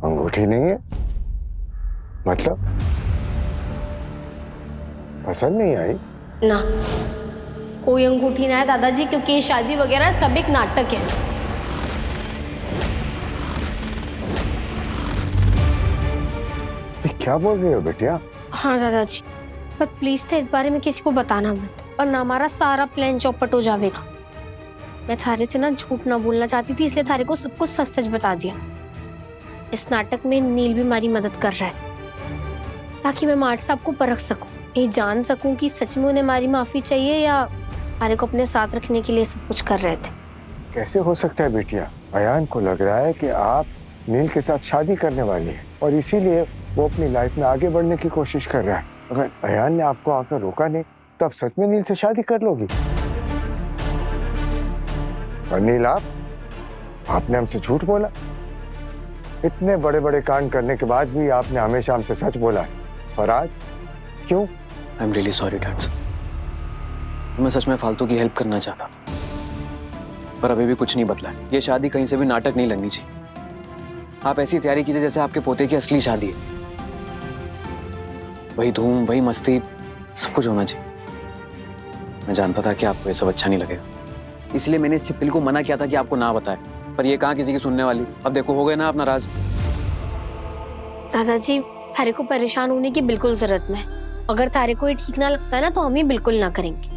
अंगूठी नहीं है? मतलब पसंद नहीं आई? ना, कोई अंगूठी ना है दादाजी, क्योंकि ये शादी वगैरह सब एक नाटक है। क्या बोल रहे हो बेटिया? हाँ दादाजी, पर प्लीज थे इस बारे में किसी को बताना मत, और ना हमारा सारा प्लान चौपट हो जाएगा। मैं थारे से ना झूठ ना बोलना चाहती थी, इसलिए थारे को सब कुछ सच सच बता दिया। इस नाटक में नील भी हमारी मदद कर रहा है, ताकि मैं मार्ट साहब को परख सकूं, ये जान सकूं कि सच में उन्हें हमारी माफी चाहिए या थारे को अपने साथ रखने के लिए सब कुछ कर रहे थे। कैसे हो सकता है बेटिया? अयान को लग रहा है कि आप नील के साथ शादी करने वाली है और इसीलिए वो अपनी लाइफ में आगे बढ़ने की कोशिश कर रहा है। अगर अयान ने आपको आकर रोका नहीं तो आप सच में नील से शादी कर लोगी। और नील, आपने हमसे झूठ बोला। इतने बड़े बड़े कांड करने के बाद भी आपने हमेशा हमसे सच बोला है, और आज क्यों? I am really sorry dad. मैं सच में फालतू की हेल्प करना चाहता था, पर अभी भी कुछ नहीं बदला है। ये शादी कहीं से भी नाटक नहीं लगनी चाहिए। आप ऐसी तैयारी कीजिए जैसे आपके पोते की असली शादी है। वही धूम, वही मस्ती, सब कुछ होना चाहिए। मैं जानता था कि आपको ये सब अच्छा नहीं लगेगा, इसलिए मैंने इस चिप्पिल को मना किया था कि आपको ना बताए, पर ये कहाँ किसी की सुनने वाली। अब देखो, हो गए ना अपना राज। दादाजी, थारे को परेशान होने की बिल्कुल जरूरत नहीं। अगर थारे को ये ठीक ना लगता है ना, तो हम ये बिल्कुल ना करेंगे।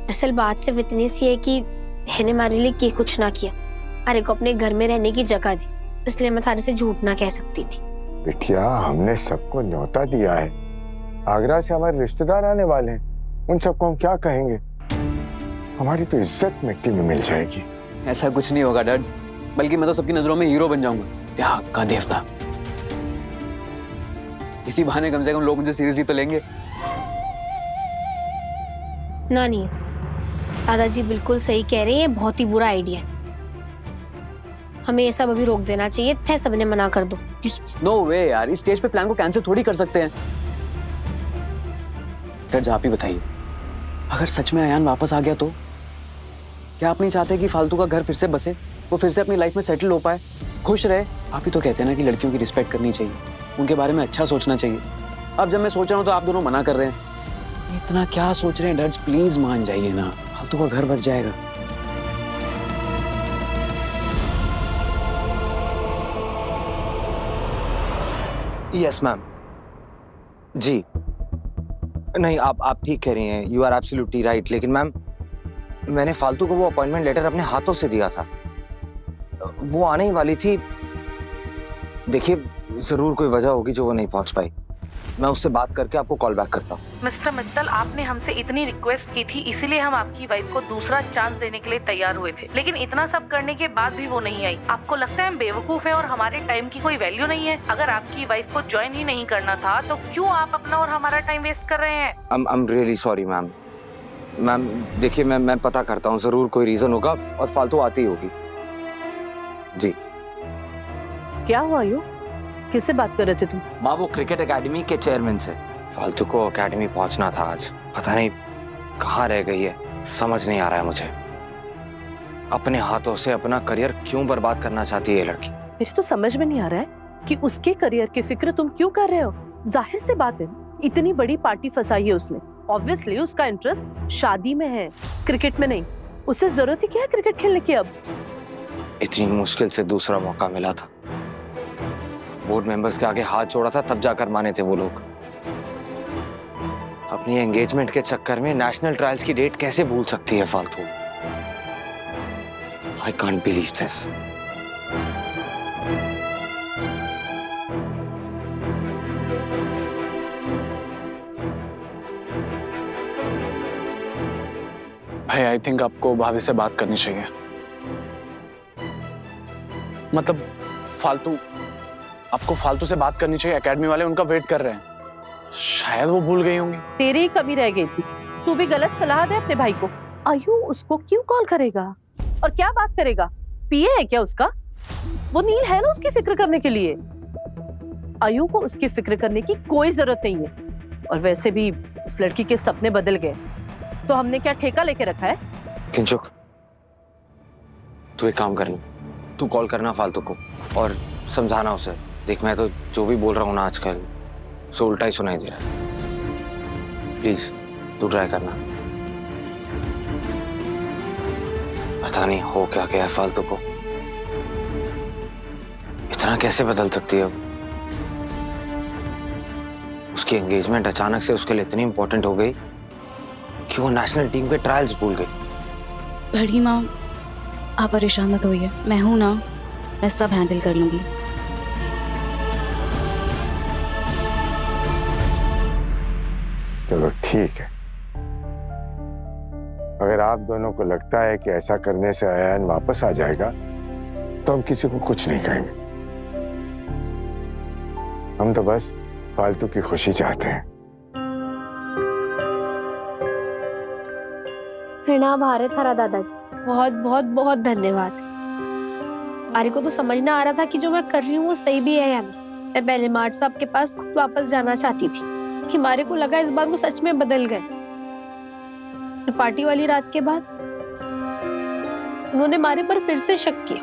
असल बात सिर्फ इतनी सी है कि बहने हमारे लिए क्या कुछ ना किया, थारे को अपने घर में रहने की जगह दी, इसलिए मैं थारे से झूठ ना कह सकती थी। बिटिया, हमने सबको न्योता दिया है। आगरा से हमारे रिश्तेदार आने वाले हैं, उन सबको हम क्या कहेंगे? हमारी तो इज्जत मिट्टी में मिल जाएगी। ऐसा कुछ नहीं होगा डैड, बल्कि मैं तो सबकी नजरों में हीरो बन जाऊंगा, त्याग का देवता। इसी बहाने कम से कम लोग मुझे सीरियसली तो लेंगे। ना नहीं, दादाजी बिल्कुल सही कह रहे हैं, ये बहुत ही बुरा आइडिया है। हमें ये सब अभी रोक देना चाहिए थे, सबने मना कर दो प्लीज। नो वे यार, इस स्टेज पे प्लान को कैंसिल थोड़ी कर सकते हैं। डैड, आप ही बताइए, अगर सच में अयान वापस आ गया तो क्या आप नहीं चाहते कि फालतू का घर फिर से बसे, वो फिर से अपनी लाइफ में सेटल हो पाए, खुश रहे? आप ही तो कहते हैं ना कि लड़कियों की रिस्पेक्ट करनी चाहिए, उनके बारे में अच्छा सोचना चाहिए। अब जब मैं सोच रहा हूँ तो आप दोनों मना कर रहे हैं। इतना क्या सोच रहे हैं डैड? प्लीज मान जाइए ना, फालतू का घर बस जाएगा। Yes ma'am. जी नहीं, आप ठीक कह रही हैं, यू आर एब्सोल्युटली राइट। लेकिन मैम, मैंने फालतू को वो अपॉइंटमेंट लेटर अपने हाथों से दिया था। वो आने ही वाली थी। देखिए, जरूर कोई वजह होगी जो वो नहीं पहुंच पाई। मैं उससे बात करके आपको कॉल बैक करता हूँ। मिस्टर मित्तल, आपने हमसे इतनी रिक्वेस्ट की थी, इसीलिए हम आपकी वाइफ को दूसरा चांस देने के लिए तैयार हुए थे, लेकिन इतना सब करने के बाद भी वो नहीं आई। आपको लगता है हम बेवकूफ हैं और हमारे टाइम की कोई वैल्यू नहीं है? अगर आपकी वाइफ को ज्वाइन ही नहीं करना था तो क्यों आप अपना और हमारा टाइम वेस्ट कर रहे हैं? I am really sorry ma'am. Ma'am देखिए, मैं पता करता हूँ, जरूर कोई रीजन होगा और फालतू आती होगी। जी। क्या हुआ यू? किससे बात कर रहे थे तुम? माँ, वो क्रिकेट एकेडमी के चेयरमैन से। फालतू को एकेडमी पहुंचना था आज, पता नहीं कहाँ रह गई है, समझ नहीं आ रहा है मुझे। अपने हाथों से अपना करियर क्यों बर्बाद करना चाहती है ये लड़की? मुझे तो समझ में नहीं आ रहा है कि उसके करियर की फिक्र तुम क्यों कर रहे हो। जाहिर सी बात है, इतनी बड़ी पार्टी फंसाई है उसने। ऑब्वियसली उसका इंटरेस्ट शादी में है, क्रिकेट में नहीं। उसे जरूरत ही क्या है क्रिकेट खेलने की? अब इतनी मुश्किल से दूसरा मौका मिला था, बोर्ड मेंबर्स के आगे हाथ जोड़ा था, तब जाकर माने थे वो लोग। अपनी एंगेजमेंट के चक्कर में नेशनल ट्रायल्स की डेट कैसे भूल सकती है फालतू? I can't believe this. भाई, आई थिंक आपको भाभी से बात करनी चाहिए। मतलब आपको फालतू से बात करनी चाहिए। एकेडमी वाले उनका वेट कर रहे हैं, शायद वो भूल गई होंगी। तेरी ही कमी रह गई थी, तू भी गलत सलाह दे अपने भाई को। आयु उसको क्यों कॉल करेगा और क्या बात करेगा? पिए है क्या उसका? वो नील है ना उसकी फिक्र करने के लिए। आयु को उसकी फिक्र करने की कोई जरूरत नहीं है। और वैसे भी उस लड़की के सपने बदल गए, तो हमने क्या ठेका लेके रखा है? किंचुक, तू एक काम करना, तू कॉल करना फालतू को और समझाना उसे। देख मैं तो जो भी बोल रहा हूँ ना आजकल सो उल्टा ही सुनाई दे रहा है। प्लीज तू ट्राई करना। पता नहीं हो क्या क्या है फालतू को, इतना कैसे बदल सकती है अब। उसकी एंगेजमेंट अचानक से उसके लिए इतनी इंपॉर्टेंट हो गई कि वो नेशनल टीम के ट्रायल्स भूल गई। बड़ी माँ, आप परेशान मत होइए, मैं हूं ना, मैं सब हैंडल कर लूंगी। चलो ठीक है, अगर आप दोनों को लगता है कि ऐसा करने से अयान वापस आ जाएगा तो हम किसी को कुछ नहीं कहेंगे। हम तो बस फालतू की खुशी चाहते हैं। प्रणाम भारत हरा दादाजी, बहुत बहुत बहुत धन्यवाद। आर्य को तो समझ ना आ रहा था कि जो मैं कर रही हूँ वो सही भी है या नहीं। मैं पहले मार्ट साहब के पास खुद वापस जाना चाहती थी कि मारे को लगा इस बार वो सच में बदल गए। पार्टी वाली रात के बाद उन्होंने मारे पर फिर से शक किया।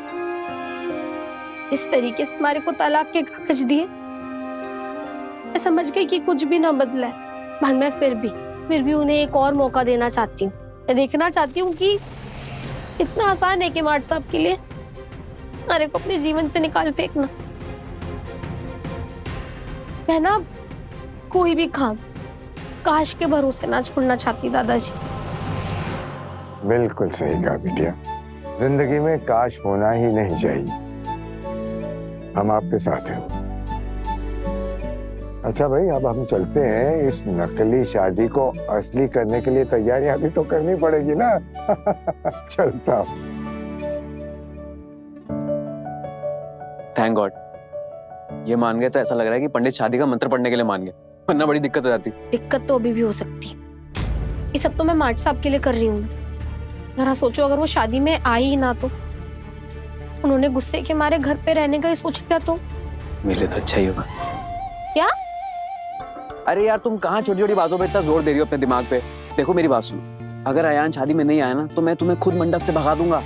इस तरीके से मारे को तलाक के कागज दिए। मैं समझ गई कि कुछ भी ना बदला है, पर मैं फिर भी उन्हें एक और मौका देना चाहती हूँ। मैं देखना चाहती हूँ कि इतना आसान है कि मार्ट साहब के लिए मारे को अपने जीवन से निकाल फेंकना। मैं ना कोई भी काम काश के भरोसे ना छोड़ना चाहती दादाजी। बिल्कुल सही कहा बिटिया, जिंदगी में काश होना ही नहीं चाहिए। हम आपके साथ हैं। अच्छा भाई, अब हम चलते हैं। इस नकली शादी को असली करने के लिए तैयारियां भी तो करनी पड़ेगी ना। चलता हूं। थैंक गॉड, ये मान गए तो ऐसा लग रहा है कि पंडित शादी का मंत्र पढ़ने के लिए मान गए, वरना बड़ी दिक्कत हो जाती। दिक्कत तो अभी भी हो सकती है। ये सब तो मैं मार्ट साहब के लिए कर रही हूँ। जरा सोचो, अगर वो शादी में आई ही ना तो उन्होंने गुस्से के मारे घर पे रहने का ही सोच लिया तो मेरे लिए तो अच्छा ही होगा। क्या? अरे यार, तुम कहाँ छोटी छोटी बातों पे इतना जोर दे रही हो अपने दिमाग पे। देखो मेरी बात सुनो, अगर अयान शादी में नहीं आया ना तो मैं तुम्हें खुद मंडप से भगा दूंगा।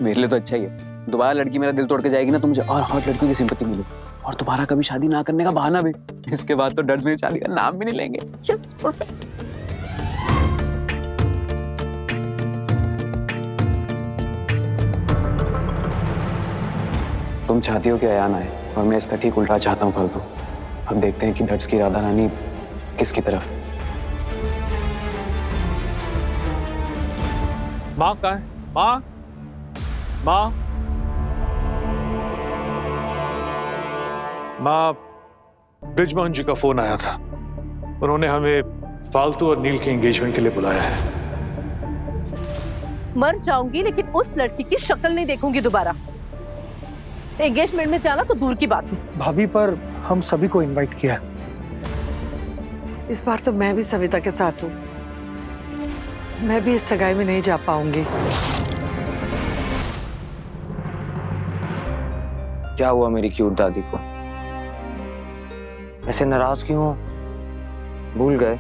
मेरे लिए तो अच्छा ही है। दोबारा लड़की मेरा दिल तोड़ के जाएगी ना तो मुझे और हॉट लड़कियों की सिंपैथी मिलेगी और दोबारा कभी शादी ना करने का बहाना भी। इसके बाद तो डर्स मेरी शादी का नाम भी नहीं लेंगे। Yes, perfect. तुम चाहती हो कि अयान आए और मैं इसका ठीक उल्टा चाहता हूँ फालतू। अब देखते हैं कि डट्स की राधा रानी किसकी तरफ। माँ कहाँ है? माँ, माँ, माँ, ब्रिजमोहन जी का फोन आया था। उन्होंने हमें फालतू और नील के एंगेजमेंट के लिए बुलाया है। मर जाऊंगी लेकिन उस लड़की की शक्ल नहीं देखूंगी दोबारा। एंगेजमेंट में जाना तो दूर की बात है। भाभी, पर हम सभी को इनवाइट किया। इस बार तो मैं भी सविता के साथ हूँ। मैं भी इस सगाई में नहीं जा पाऊंगी। क्या हुआ मेरी क्यूट दादी को? ऐसे नाराज क्यों हो? भूल गए?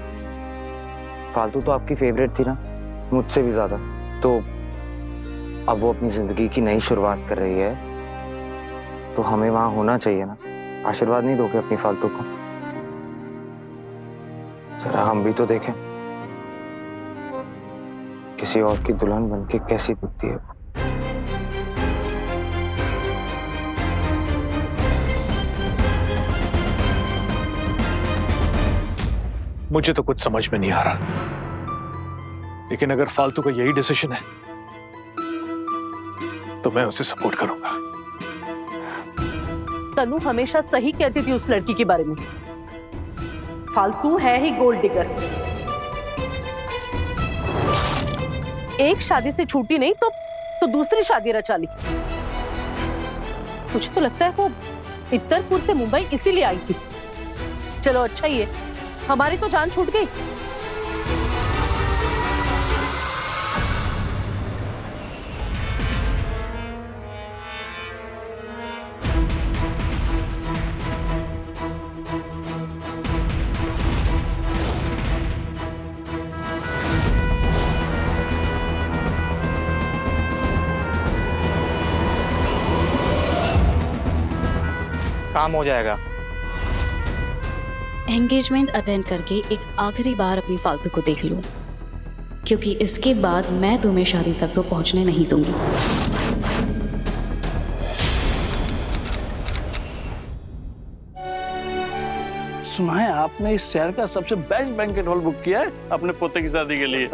फालतू तो आपकी फेवरेट थी ना, मुझसे भी ज्यादा। तो अब वो अपनी जिंदगी की नई शुरुआत कर रही है तो हमें वहां होना चाहिए ना। आशीर्वाद नहीं दोगे अपनी फालतू को? जरा हम भी तो देखें किसी और की दुल्हन बनके कैसी दिखती है। मुझे तो कुछ समझ में नहीं आ रहा, लेकिन अगर फालतू का यही डिसीजन है तो मैं उसे सपोर्ट करूंगा। तनु हमेशा सही कहती थी उस लड़की के बारे में। फालतू है ही गोल्ड डिगर। एक शादी से छूटी नहीं तो दूसरी शादी रचा ली। मुझे तो लगता है वो इत्तरपुर से मुंबई इसीलिए आई थी। चलो अच्छा ही है, हमारी तो जान छूट गई। काम हो जाएगा। एंगेजमेंट अटेंड करके एक आखिरी बार अपनी फालतू को देख लो, क्योंकि इसके बाद मैं तुम्हें शादी तक तो पहुंचने नहीं दूंगी। सुना है आपने इस शहर का सबसे बेस्ट बैंकेट हॉल बुक किया है अपने पोते की शादी के लिए।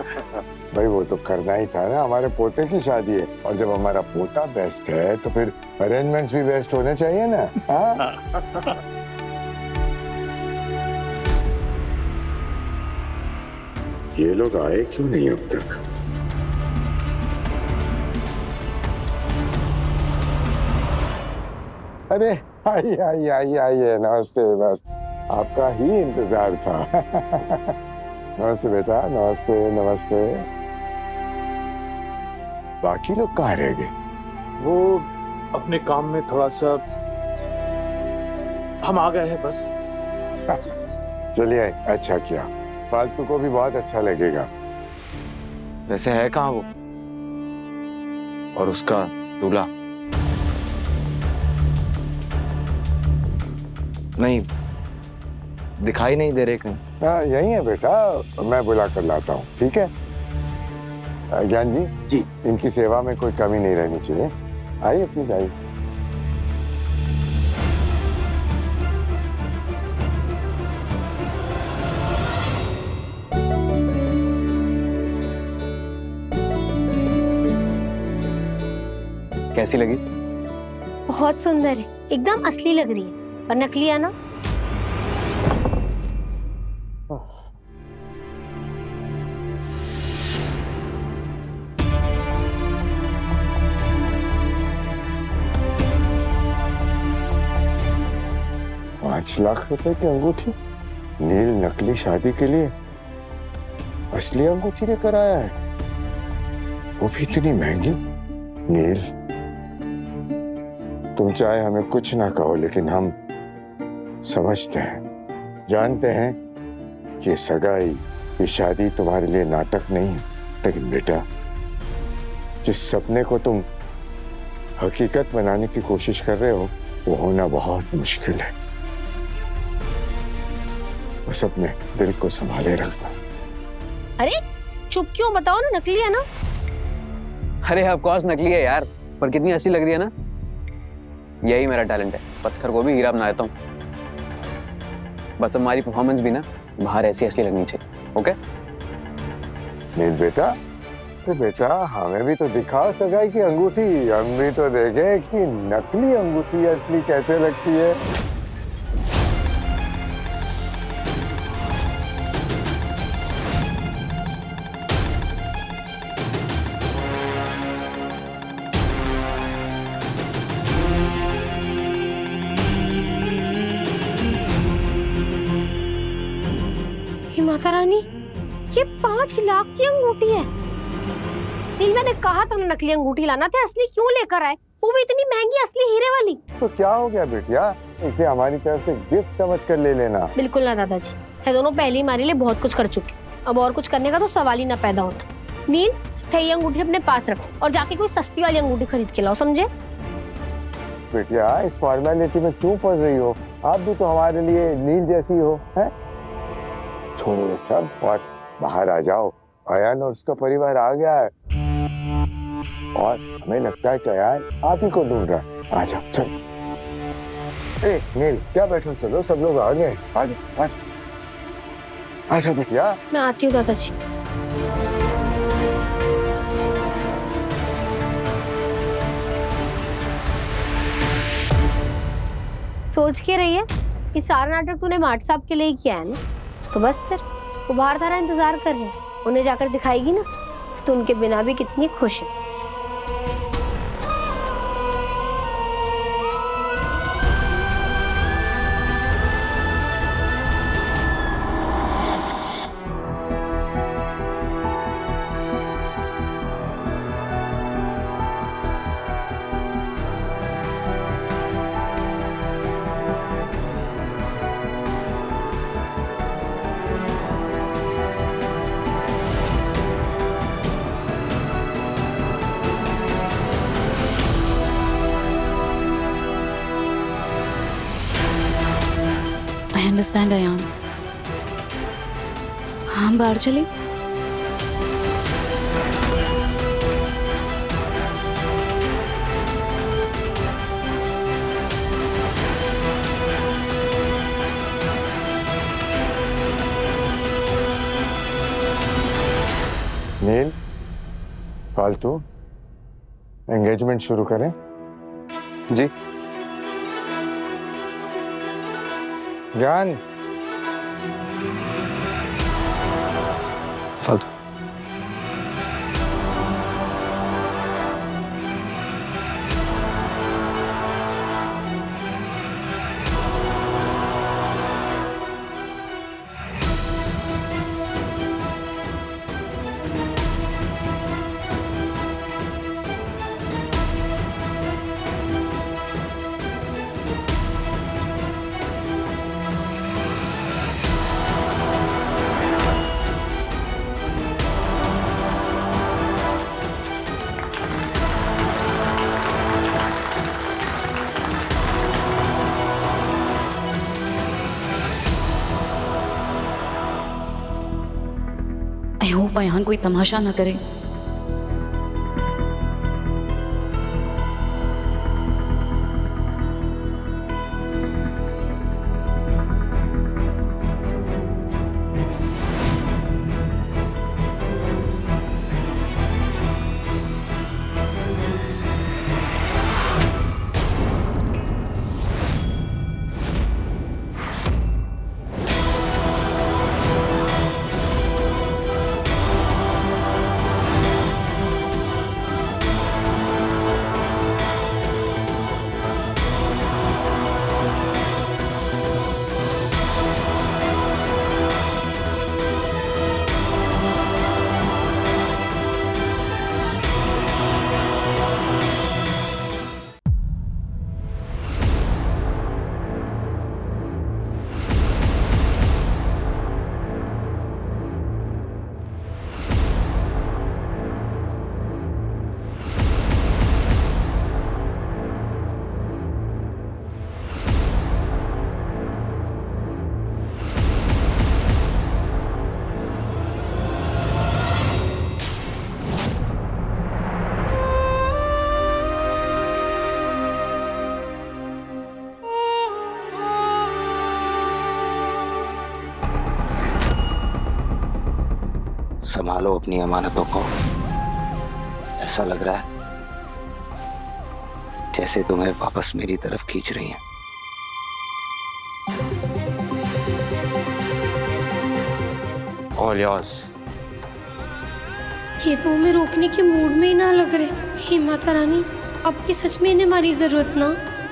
भाई वो तो करना ही था ना, हमारे पोते की शादी है और जब हमारा पोता बेस्ट है तो फिर अरेंजमेंट्स भी बेस्ट होने चाहिए ना। हाँ? ये लोग आए क्यों नहीं अब तक? अरे आइए आइए आइए आइए, नमस्ते। बस आपका ही इंतजार था। नमस्ते बेटा, नमस्ते नमस्ते। बाकी लोग कहाँ रह गए? वो अपने काम में थोड़ा सा, हम आ गए हैं बस। चलिए, अच्छा किया, फालतू को भी बहुत अच्छा लगेगा। वैसे है कहाँ वो और उसका दूल्हा? नहीं, दिखाई नहीं दे रहे कहीं। हाँ यही है बेटा, मैं बुला कर लाता हूँ, ठीक है? ज्ञान जी जी, इनकी सेवा में कोई कमी नहीं रहनी चाहिए। आइए प्लीज आइए। कैसी लगी? बहुत सुंदर है, एकदम असली लग रही है, पर नकली है ना? ₹5,00,000 की अंगूठी? नील नकली शादी के लिए असली अंगूठी लेकर आया है, वो भी इतनी महंगी। नील, तुम चाहे हमें कुछ ना कहो, लेकिन हम समझते हैं, जानते हैं कि ये सगाई, ये शादी तुम्हारे लिए नाटक नहीं है। लेकिन बेटा, जिस सपने को तुम हकीकत बनाने की कोशिश कर रहे हो, वो होना बहुत मुश्किल है। बस अपने दिल को संभाले रखना। अरे चुप क्यों, बताओ ना, नकली है ना? अरे ऑफ कोर्स नकली है यार, पर कितनी असली लग रही है ना। यही मेरा टैलेंट है, पत्थर को भी हीरा बना देता हूँ। बस हमारी परफॉर्मेंस भी ना बाहर ऐसी असली लगनी चाहिए। ओके नील बेटा, तो बेटा हमें भी तो दिखाओ सगाई की अंगूठी, हम भी तो देखें कि नकली अंगूठी असली कैसे लगती है। हे माता रानी, ये 5,00,000 की अंगूठी है। नील, मैंने कहा था ना नकली अंगूठी लाना था, असली क्यों लेकर आए? वो भी इतनी महंगी असली हीरे वाली। तो क्या हो गया बेटिया, इसे हमारी तरफ से गिफ्ट समझ कर ले लेना। बिल्कुल ना दादाजी, ये दोनों पहले ही हमारे लिए बहुत कुछ कर चुके, अब और कुछ करने का तो सवाल ही ना पैदा होता। नील, ये अंगूठी अपने पास रखो और जाके कोई सस्ती वाली अंगूठी खरीद के लाओ, समझे? बेटिया इस फॉर्मेलिटी में क्यों पड़ रही हो? आप भी तो हमारे लिए नील जैसी हो, हैं? छोड़ो ये सब और बाहर आ जाओ। अयान और उसका परिवार आ गया है और हमें लगता है कि अयान आप ही को ढूंढ रहा है। आ जाओ, चलो। ए नील, क्या बैठो, चलो सब लोग आ गए। आ जाओ, आ जाओ, आ जाओ बेटिया। मैं आती हूँ दादाजी। सोच के रही है, ये सारा नाटक तूने माट साहब के लिए ही किया है ना? तो बस फिर वो बाहर तारा इंतजार कर रहे हैं, उन्हें जाकर दिखाएगी ना तो उनके बिना भी कितनी खुश है। I understand Ayaan. हम बाहर चले। नील, फालतू एंगेजमेंट शुरू करें? जी। ज्ञान, फालतू। आई होप अयान कोई तमाशा ना करे। संभालो अपनी अमानतों को। ऐसा लग रहा है जैसे तुम्हें वापस मेरी तरफ खींच रही हैं। All yours। ये तो हमें रोकने के मूड में ही ना लग रहे। हे माता रानी, अब की सच में इन्हें हमारी जरूरत ना।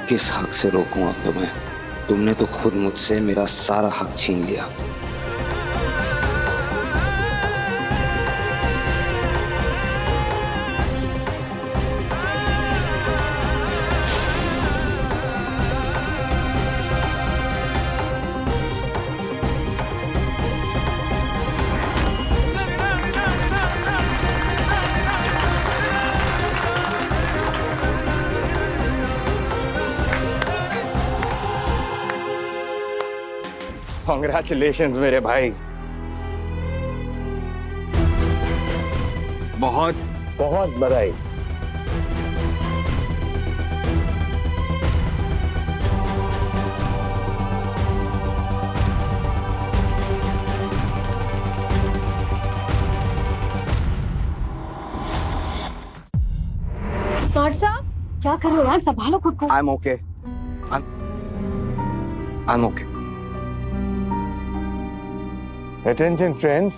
किस हक से रोकूं अब तुम्हें? तुमने तो खुद मुझसे मेरा सारा हक छीन लिया। Congratulations मेरे भाई, बहुत बहुत बधाई। नॉट साहब, क्या कर रहे हो यार? संभालो खुद को। I'm okay। I'm okay। Attention friends,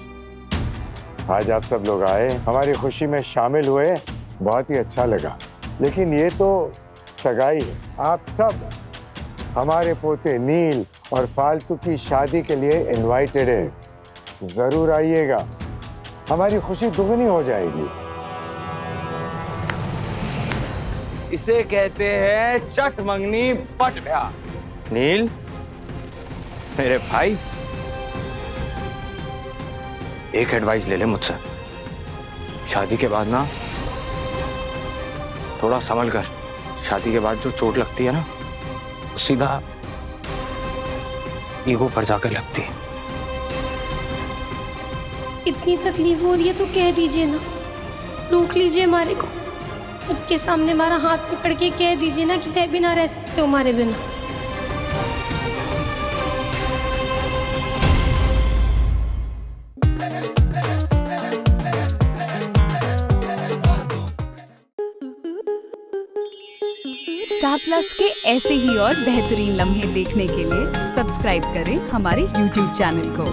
आज आप सब लोग आए, हमारी खुशी में शामिल हुए, बहुत ही अच्छा लगा। लेकिन ये तो सगाई है। आप सब हमारे पोते नील और फालतू की शादी के लिए इनवाइटेड है। जरूर आइएगा, हमारी खुशी दुगनी हो जाएगी। इसे कहते हैं चट मंगनी पट ब्याह। नील मेरे भाई, एक एडवाइस ले ले मुझसे। शादी के बाद ना थोड़ा संभल कर। शादी के बाद जो चोट लगती है ना, सीधा ईगो पर जाकर लगती है। इतनी तकलीफ हो रही है तो कह दीजिए ना, रोक लीजिए हमारे को। सबके सामने हमारा हाथ पकड़ के कह दीजिए ना कि कहीं भी ना रह सकते हो हमारे बिना। स्टार प्लस के ऐसे ही और बेहतरीन लम्हे देखने के लिए सब्सक्राइब करें हमारे YouTube चैनल को।